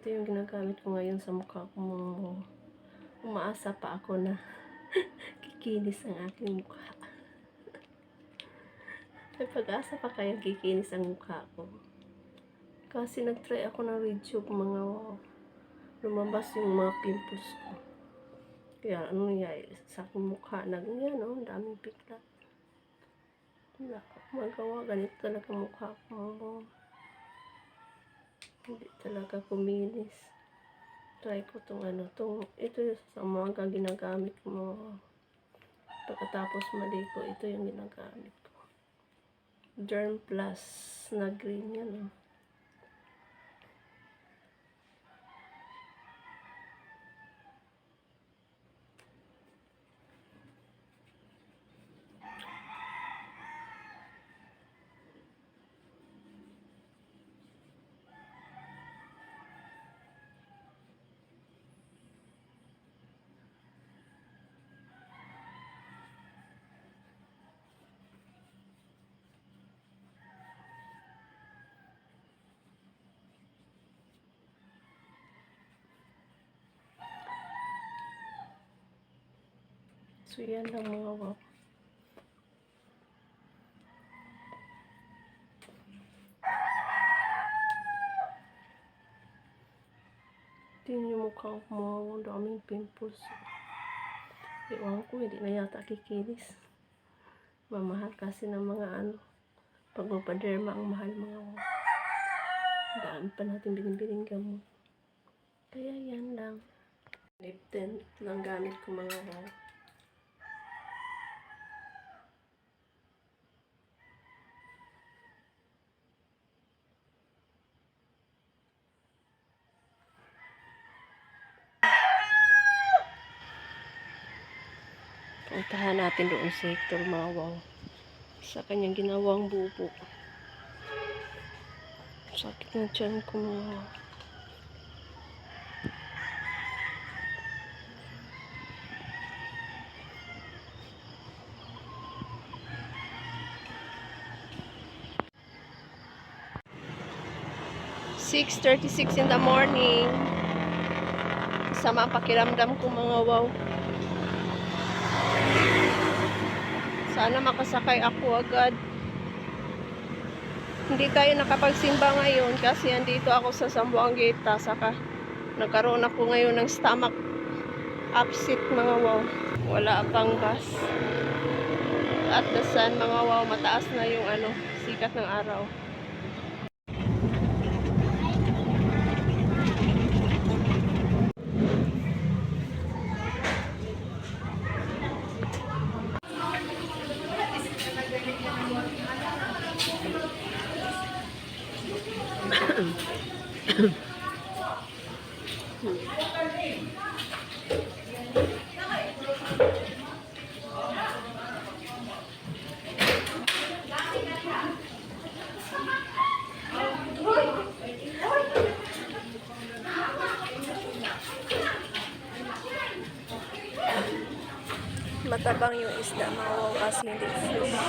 Ito yung ginagamit ko ngayon sa mukha ko. Umaasa pa ako na kikinis ang aking mukha. May pag-asa pa kaya kikinis ang mukha ko. Kasi nag-try ako ng YouTube, mga lumabas yung mga pimples ko. Kaya ano nangyari sa aking mukha? Yan o, daming piklat. Wala ko magawa. Ganito talaga mukha ko. Hindi talaga kuminis. Try ko ito sa mga ginagamit mo. Pagkatapos maligo, ito yung ginagamit ko. Derm Plus na green yan. So, yan lang mga wow. Tingnan yung mukha ko mga daming pimples. Iwan ko, hindi na yata kikinis. Mamahal kasi ng mga pag mapaderma ang mahal mga wow. Daan pa natin binibiling gamot. Kaya yan lang. Lip tint lang gamit ko mga wow. Puntahan natin doon sa Hector mga wow. Sa kanyang ginawang bubo. Sakit ng tiyan ko mga wow. "6:36 in the morning." Sama ang pakiramdam ko mga wow. Sana makasakay ako agad. Hindi tayo nakapagsimba ngayon kasi andito ako sa Zamboanguita. Saka nagkaroon ako ngayon ng stomach upset mga wow. Wala pang bus. At the sun mga wow, mataas na yung sikat ng araw. Matabang yung isda mga wow kasi hindi fresh.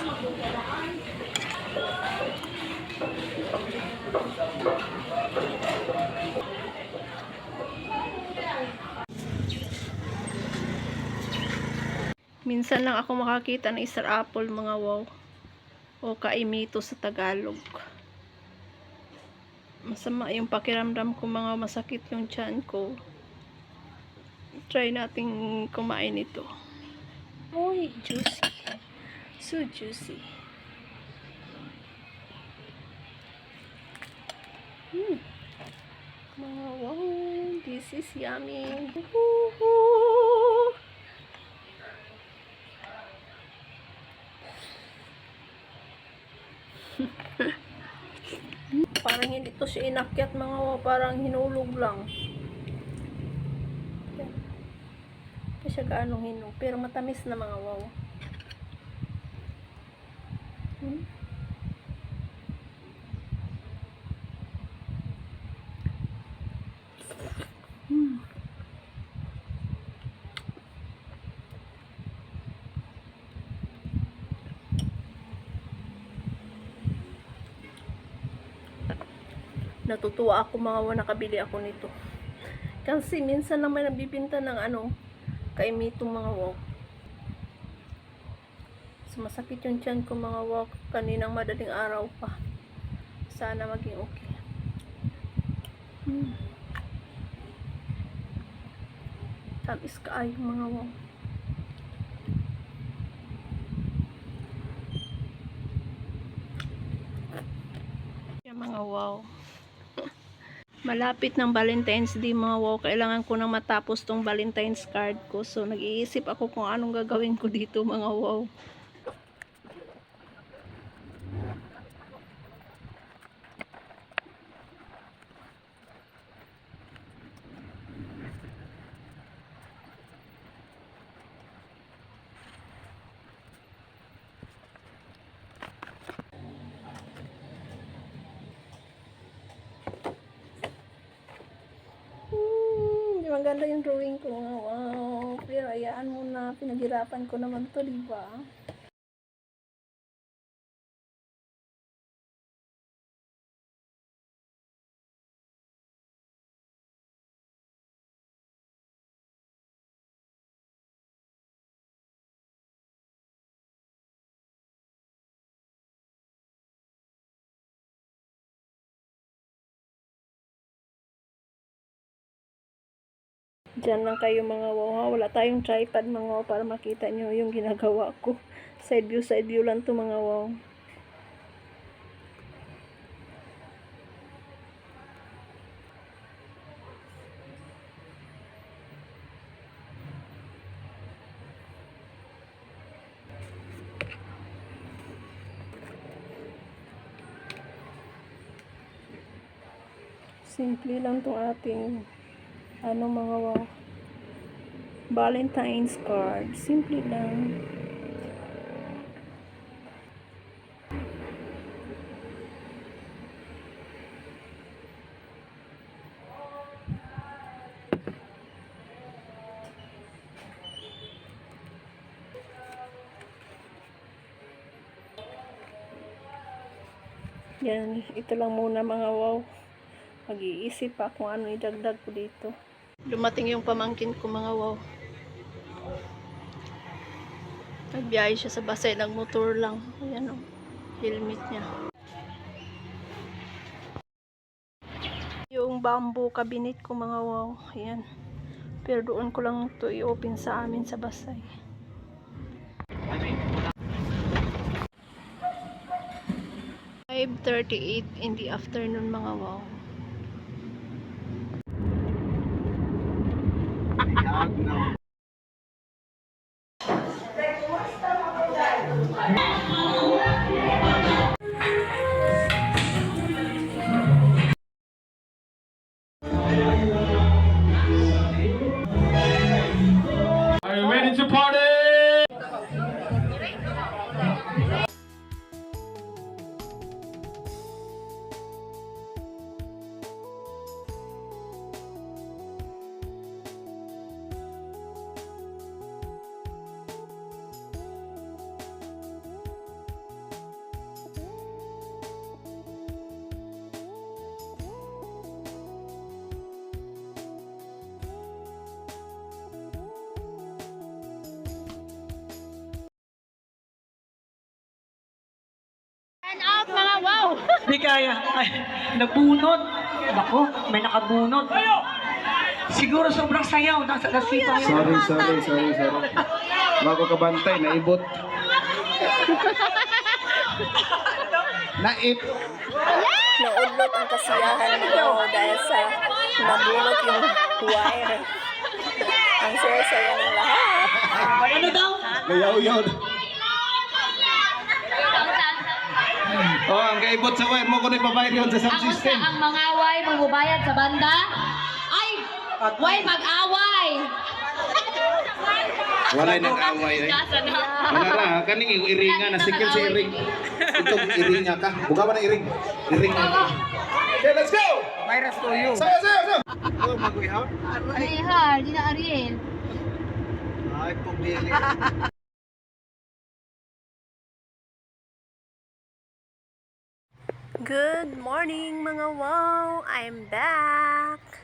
Minsan lang ako makakita ng Star apple mga wow. O kaimito sa Tagalog. Masama yung pakiramdam ko mga masakit yung tiyan ko. Try nating kumain ito. Uy, juicy. So juicy. Mga wow, this is yummy. Parang hindi to siya inakyat mga wow, parang hinulog lang. Hindi siya gaanong hinog, pero matamis na mga wow. Natutuwa ako mga wow, nakabili ako nito. Kasi minsan lang may nabibinta ng ano, kaimitong mga wok. So, masakit yung tiyan ko mga wok. Kaninang madaling araw pa. Sana maging okay. Tamis kaayo mga wok. Yan mga wow. Malapit ng Valentine's Day mga wow. Kailangan ko nang matapos tong Valentine's card ko. So nag-iisip ako kung anong gagawin ko dito mga wow. Maganda yung drawing ko mga wow. Pero ayaan mo na, pinaghirapan ko naman to, diba? Diyan lang kayo mga wow. Wala tayong tripod mga wow para makita nyo yung ginagawa ko. Side view lang to mga wow. Simple lang tong ating ano mga wow. Valentine's card. Simple lang. Yan, ito lang muna mga wow. Mag-iisip pa kung ano idagdag ko dito. Dumating yung pamangkin ko mga wow. Nagbiyahe siya sa Basay, nagmotor lang. Ayan o, helmet niya. Yung bamboo cabinet ko mga wow. Ayan. Pero doon ko lang ito i-open sa amin sa Basay. (5:38) in the afternoon mga wow. Are you ready to party? Turn out mga wow! Di kaya. Ay, nabunot. Bako, may nakabunot. Siguro sobrang sayaw. Nasito yun. Sorry. Bago ka bantay, naibot. Naip. Naudlot ang kasiyahan mo dahil sa nabulot yung wire. Ang saya-saya ng lahat. Ano daw? Gayaw-yaw. Oh, ang kaibot sa wire mo ko na ipabayad yun sa Ang subsystem. ang mga away magbubayad sa banda ay way mag-away. Walay nag-away ay. Manara, kaning iringa na sikil si iring. Itong iringa ka. Buka ba ng iring? Iring. Okay, let's go! Virus to you. Sayo! Oh, mag-ihaw? Ay hard, di na Ariel. Ay, pumili. Good morning mga wow! I'm back!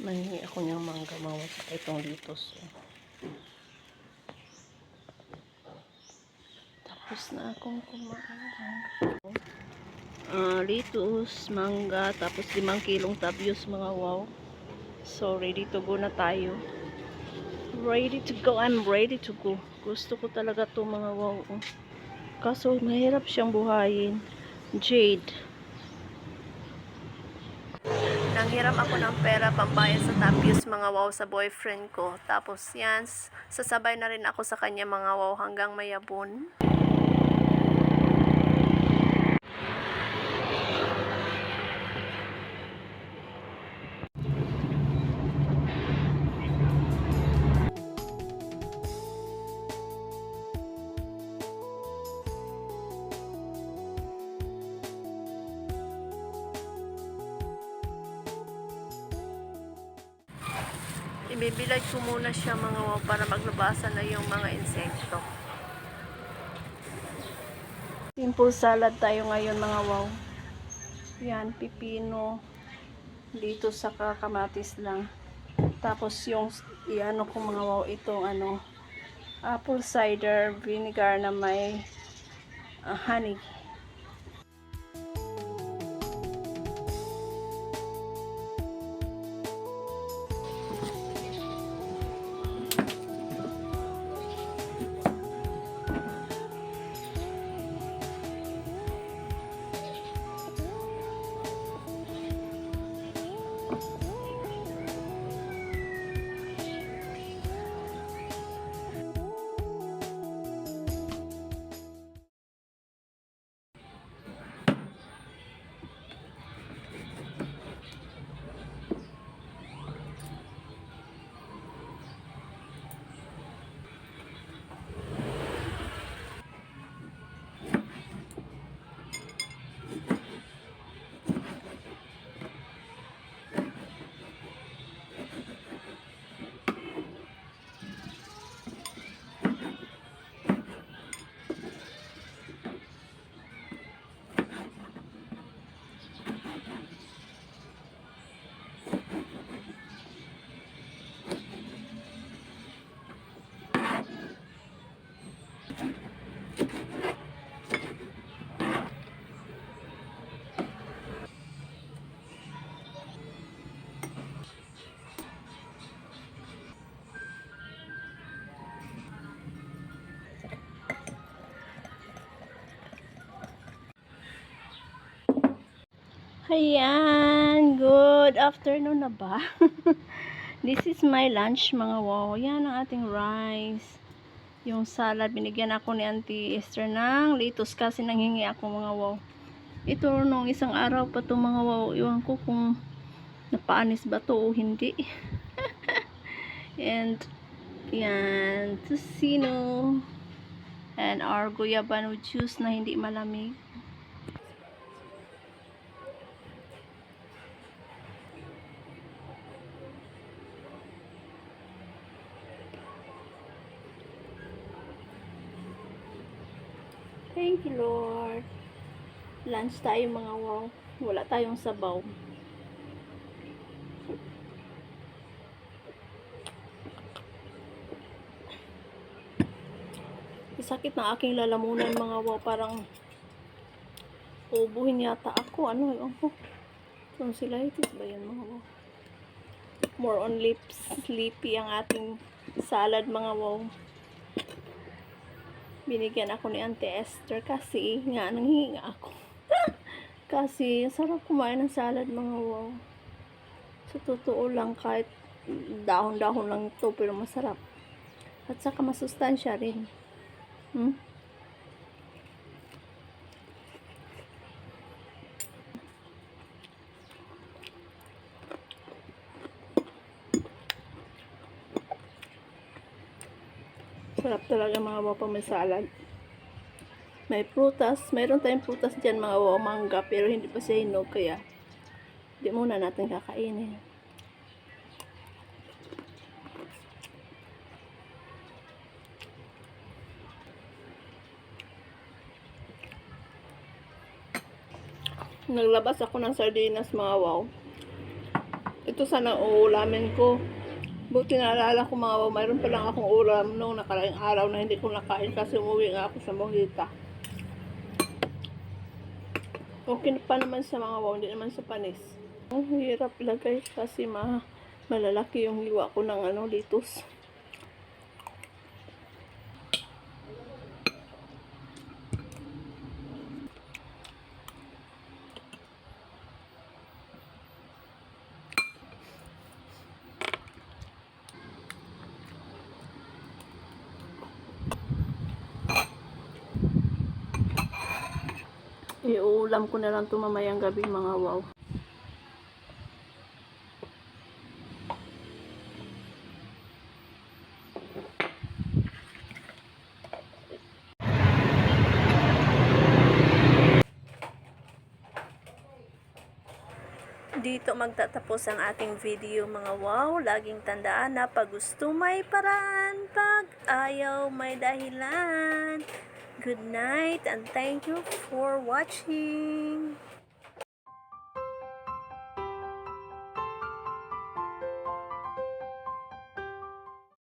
Manhingi ako niyang mangga mga sa itong litos. Tapos na akong kumain. Litos, mangga, tapos 5 kilong tabyos mga wow. So, ready to go na tayo. Ready to go. I'm ready to go. Gusto ko talaga to mga wow. Kaso, mahirap siyang buhayin. Jade. Nanghiram ako ng pera pambayad sa tabyos mga wow sa boyfriend ko. Tapos yan, sasabay na rin ako sa kanya mga wow hanggang mayabon. Ibibilad ko muna siya mga wow para maglabasan na yung mga insekto. Simple salad tayo ngayon mga wow. Yan, pipino. Dito sa kamatis lang. Tapos yung iano ko mga wow itong apple cider vinegar na may honey. Ayan, good afternoon na ba? This is my lunch mga wow. Yan ang ating rice. Yung salad, binigyan ako ni Auntie Esther ng litos kasi nanghingi ako mga wow. Ito nung isang araw pa to mga wow. Iwan ko kung napaanis ba to o hindi. And yan, tocino. And our guyabano juice na hindi malamig. Thank you, Lord. Lunch tayo mga wow. Wala tayong sabaw. Sakit ng aking lalamunan mga wow. Parang ubuhin yata ako. Ano yun po? Tonsillitis ba yan mga wow? More on lips. Sleepy ang ating salad mga wow. Binigyan ako ni Auntie Esther kasi nga nanghihinga ako. Kasi sarap kumain ng salad mga wow. Sa totoo lang kahit dahon-dahon lang ito pero masarap. At saka masustansya rin. Sarap talaga mga wow pag may salad. May prutas. Mayroon tayong prutas dyan mga wow, mangga. Pero hindi pa siya hinog kaya hindi muna natin kakainin. Naglabas ako ng sardinas mga wow. Ito sana uulamin ko. Buti naalala ko mga wow, mayroon pa lang akong ulam noong nakaraang araw na hindi ko nakain kasi umuwi nga ako sa Mohita. Okay pa naman sa mga wow, hindi naman sa panis. Ang hirap ilagay kasi malalaki yung liwa ko ng litos. Iuulam ko na lang ito mamayang gabi mga wow. Dito magtatapos ang ating video mga wow. Laging tandaan na pag gusto may paraan, pag ayaw may dahilan. Good night and thank you for watching.